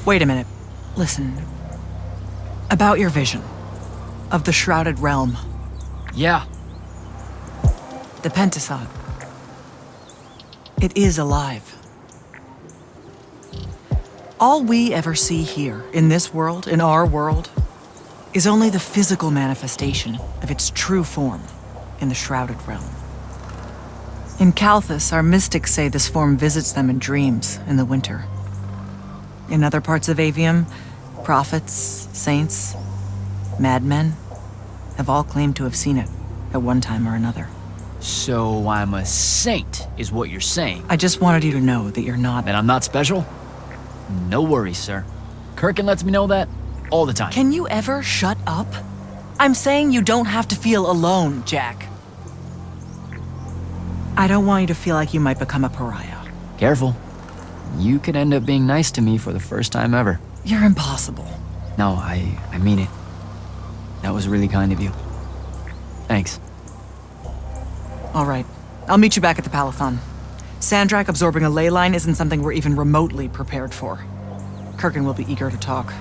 Wait a minute. Listen. About your vision of the Shrouded Realm. Yeah. The Pentasod. It is alive. All we ever see here, in this world, in our world, is only the physical manifestation of its true form in the Shrouded Realm. In Kalthus, our mystics say this form visits them in dreams in the winter. In other parts of Aveum, prophets, saints, madmen have all claimed to have seen it at one time or another. So I'm a saint, is what you're saying? I just wanted you to know that you're not. That I'm not special? No worries, sir. Kirkin lets me know that all the time. Can you ever shut up? I'm saying you don't have to feel alone, Jack. I don't want you to feel like you might become a pariah. Careful. You could end up being nice to me for the first time ever. You're impossible. No, I mean it. That was really kind of you. Thanks. All right. I'll meet you back at the Palathon. Sandrak absorbing a ley line isn't something we're even remotely prepared for. Kirkin will be eager to talk.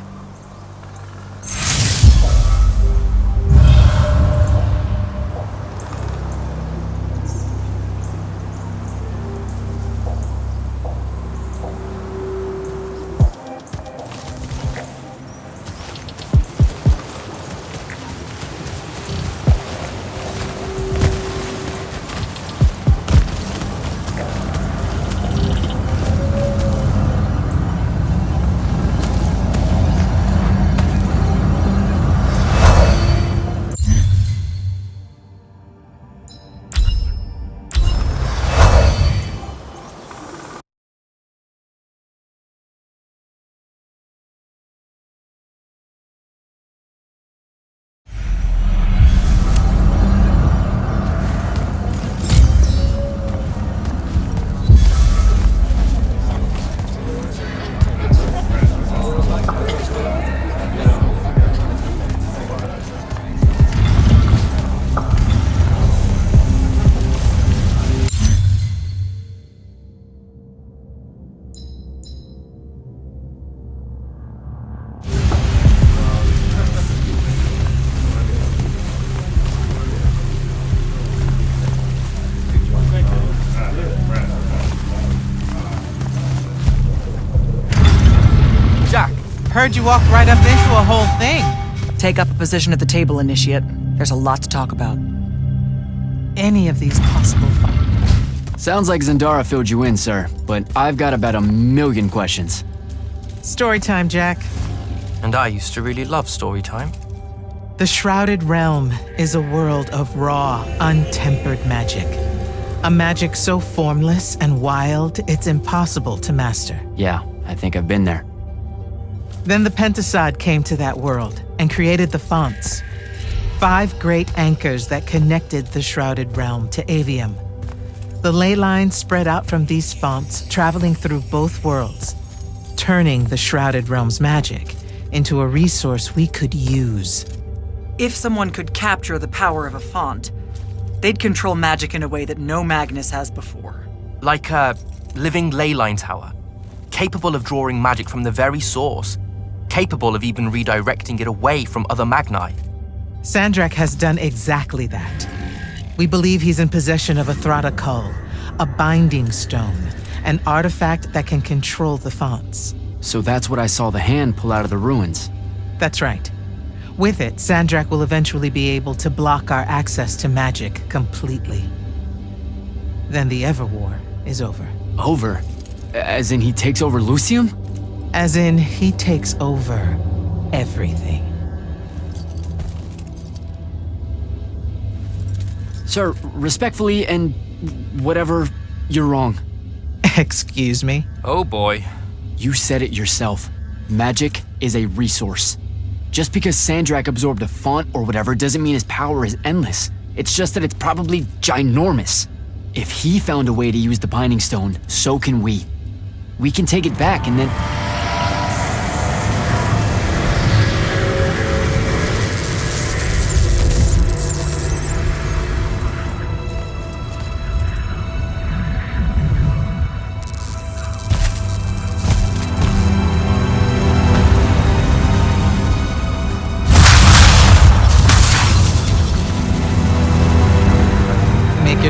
Heard you walked right up into a whole thing. Take up a position at the table, Initiate. There's a lot to talk about. Any of these possible... Sounds like Zendara filled you in, sir, but I've got about 1,000,000 questions. Story time, Jack. And I used to really love story time. The Shrouded Realm is a world of raw, untempered magic. A magic so formless and wild, it's impossible to master. Yeah, I think I've been there. Then the Pentasod came to that world and created the fonts. 5 great anchors that connected the Shrouded Realm to Aveum. The ley lines spread out from these fonts, traveling through both worlds, turning the Shrouded Realm's magic into a resource we could use. If someone could capture the power of a font, they'd control magic in a way that no Magnus has before. Like a living ley line tower, capable of drawing magic from the very source, capable of even redirecting it away from other Magni. Sandrak has done exactly that. We believe he's in possession of a Thrata Cull, a binding stone, an artifact that can control the fonts. So that's what I saw the hand pull out of the ruins. That's right. With it, Sandrak will eventually be able to block our access to magic completely. Then the Everwar is over. Over? As in he takes over Lucium? As in, he takes over everything. Sir, respectfully and whatever, you're wrong. Excuse me? Oh boy. You said it yourself. Magic is a resource. Just because Sandrak absorbed a font or whatever doesn't mean his power is endless. It's just that it's probably ginormous. If he found a way to use the Binding Stone, so can we. We can take it back and then...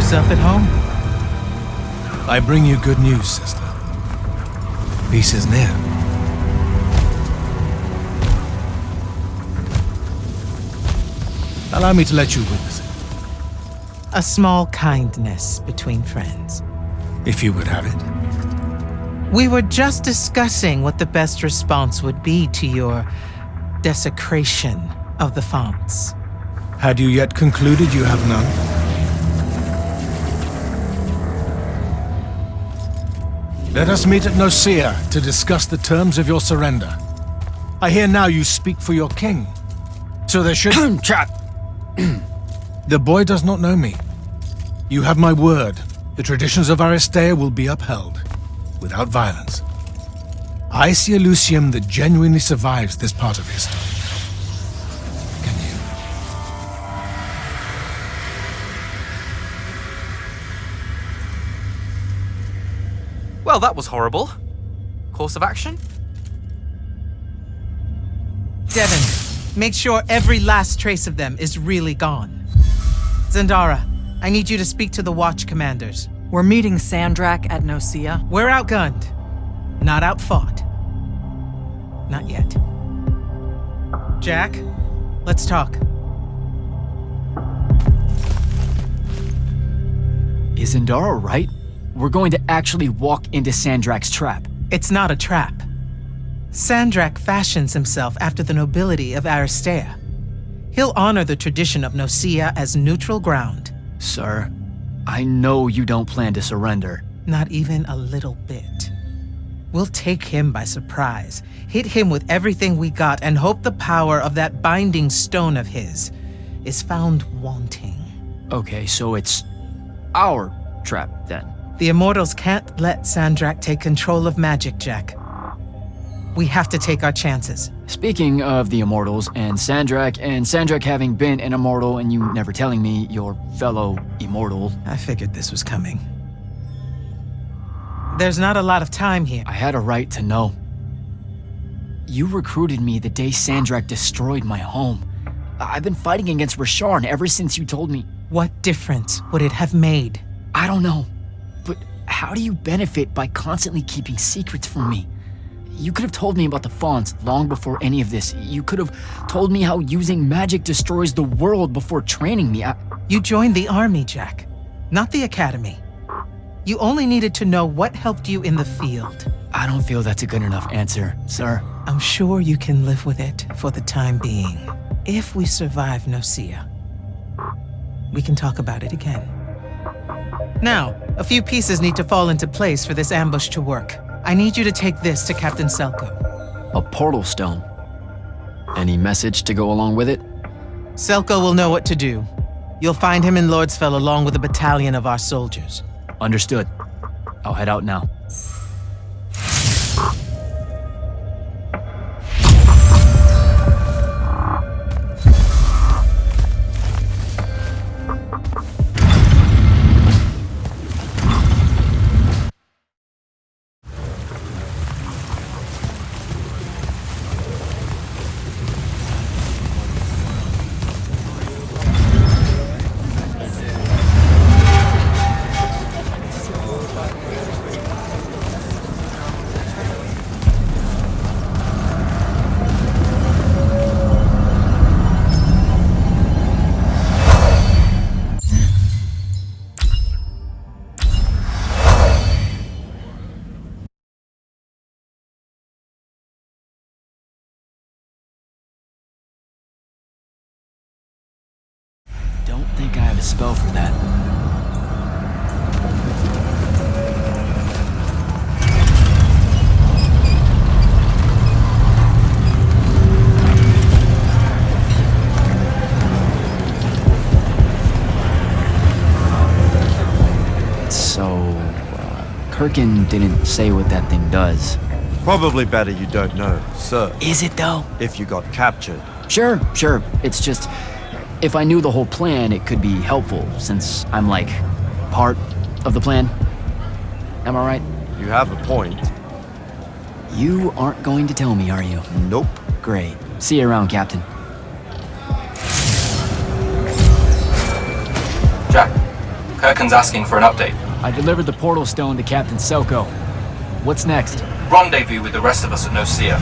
yourself at home. I bring you good news, sister. Peace is near. Allow me to let you witness it, A small kindness between friends. if you would have it. We were just discussing what the best response would be to your desecration of the fonts. Had you yet concluded you have none? Let us meet at Nicaea to discuss the terms of your surrender. I hear now you speak for your king. So there should... Trap! The boy does not know me. You have my word. The traditions of Aristea will be upheld, without violence. I see a Lucium that genuinely survives this part of history. Can you? Well, that was horrible. Course of action? Devin, make sure every last trace of them is really gone. Zendara, I need you to speak to the watch commanders. We're meeting Sandrak at Nicaea. We're outgunned, not outfought. Not yet. Jack, let's talk. Is Zendara right? We're going to actually walk into Sandrak's trap. It's not a trap. Sandrak fashions himself after the nobility of Aristea. He'll honor the tradition of Nicaea as neutral ground. Sir, I know you don't plan to surrender. Not even a little bit. We'll take him by surprise, hit him with everything we got, and hope the power of that binding stone of his is found wanting. Okay, so it's our trap then. The Immortals can't let Sandrak take control of magic, Jack. We have to take our chances. Speaking of the Immortals and Sandrak having been an Immortal and you never telling me your fellow Immortal. I figured this was coming. There's not a lot of time here. I had a right to know. You recruited me the day Sandrak destroyed my home. I've been fighting against Rasharn ever since you told me. What difference would it have made? I don't know, but how do you benefit by constantly keeping secrets from me? You could have told me about the fonts long before any of this. You could have told me how using magic destroys the world before training me. You joined the army, Jack, not the academy. You only needed to know what helped you in the field. I don't feel that's a good enough answer, sir. I'm sure you can live with it for the time being. If we survive Nicaea, we can talk about it again. Now, a few pieces need to fall into place for this ambush to work. I need you to take this to Captain Selko. A portal stone. Any message to go along with it? Selko will know what to do. You'll find him in Lordsfell along with a battalion of our soldiers. Understood. I'll head out now. Don't think I have a spell for that. So, Kirkin didn't say what that thing does. Probably better you don't know, sir. Is it though? If you got captured. Sure. It's just, if I knew the whole plan, it could be helpful, since I'm like, part of the plan. Am I right? You have a point. You aren't going to tell me, are you? Nope. Great. See you around, Captain. Jack, Kirkin's asking for an update. I delivered the portal stone to Captain Selko. What's next? Rendezvous with the rest of us at Nocia.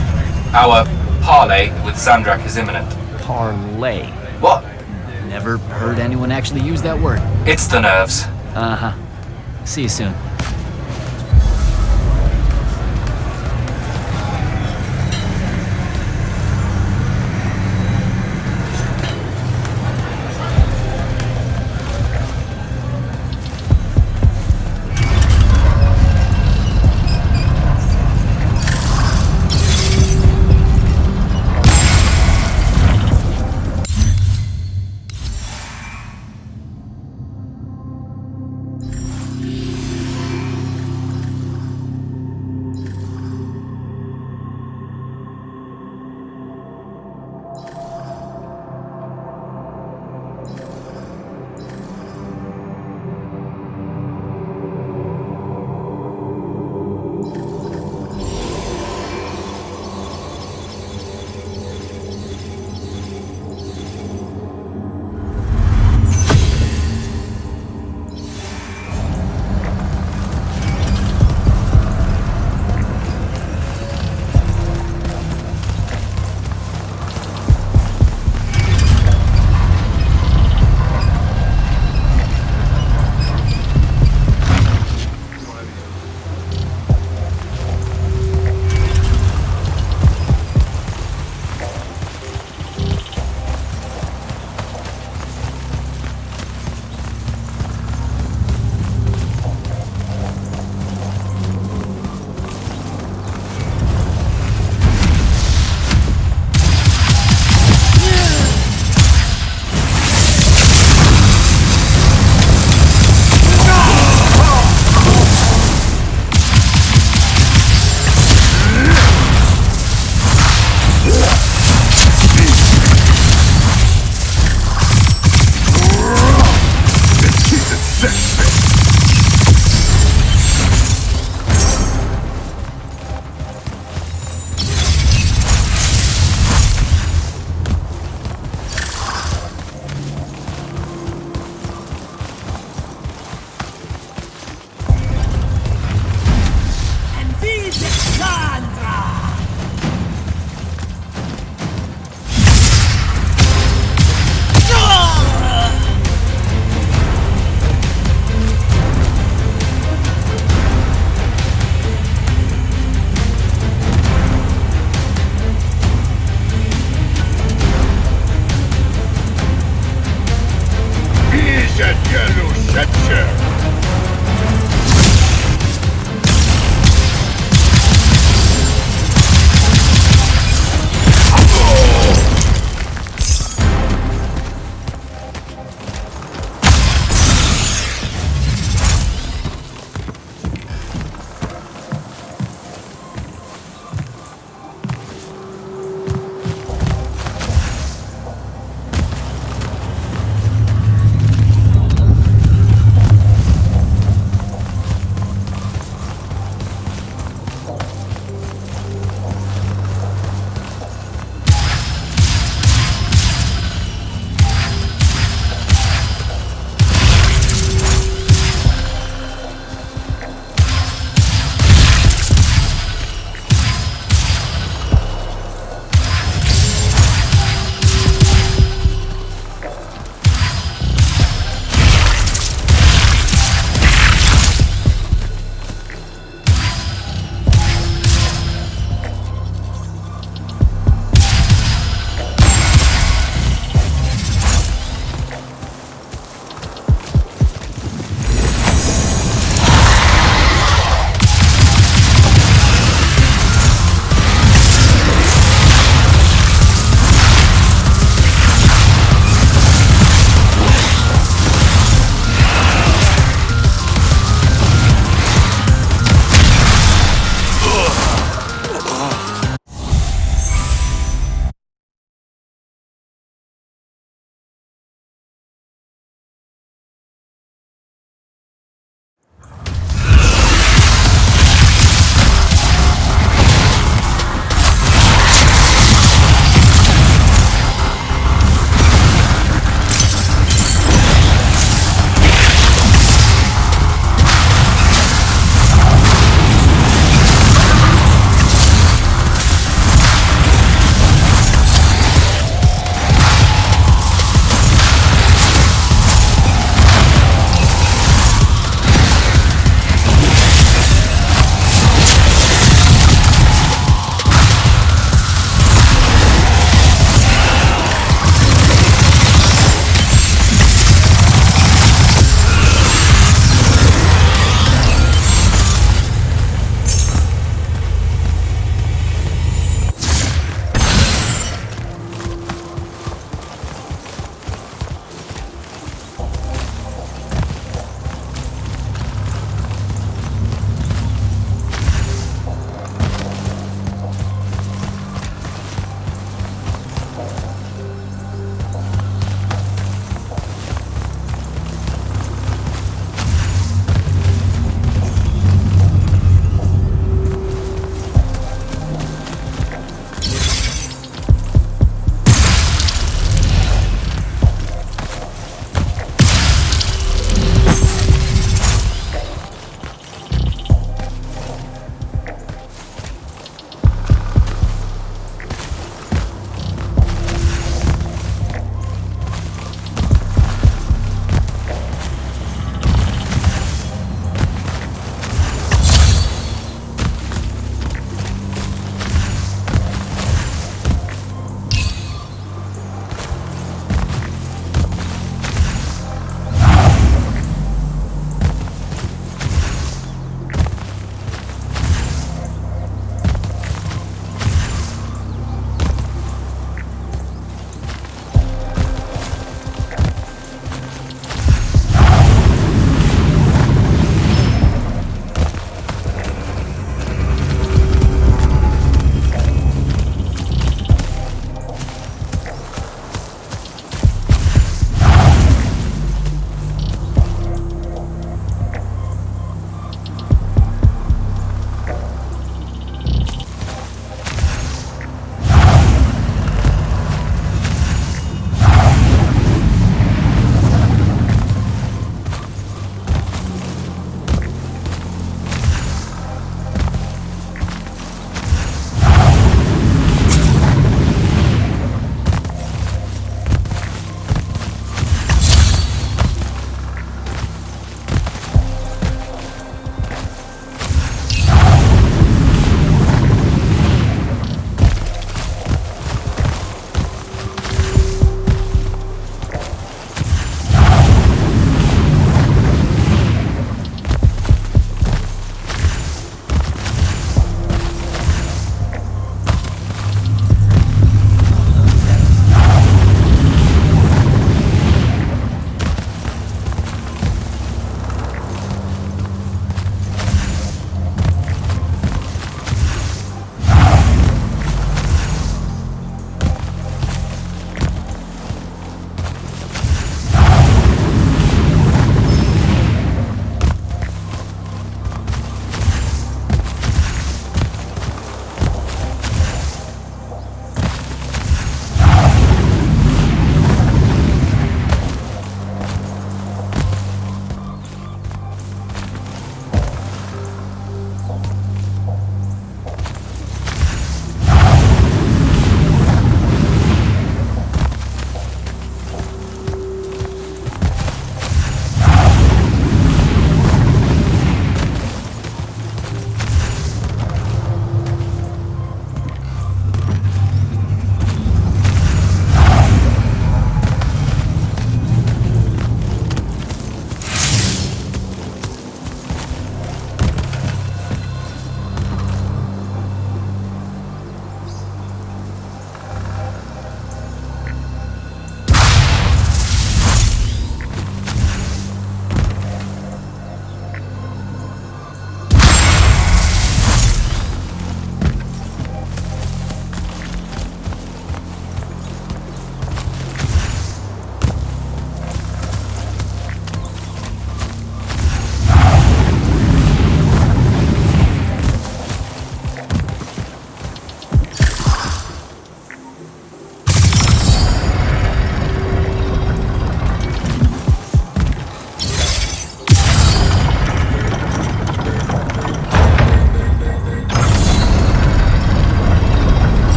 Our parley with Sandrak is imminent. Parlay. What? Never heard anyone actually use that word. It's the nerves. Uh-huh. See you soon.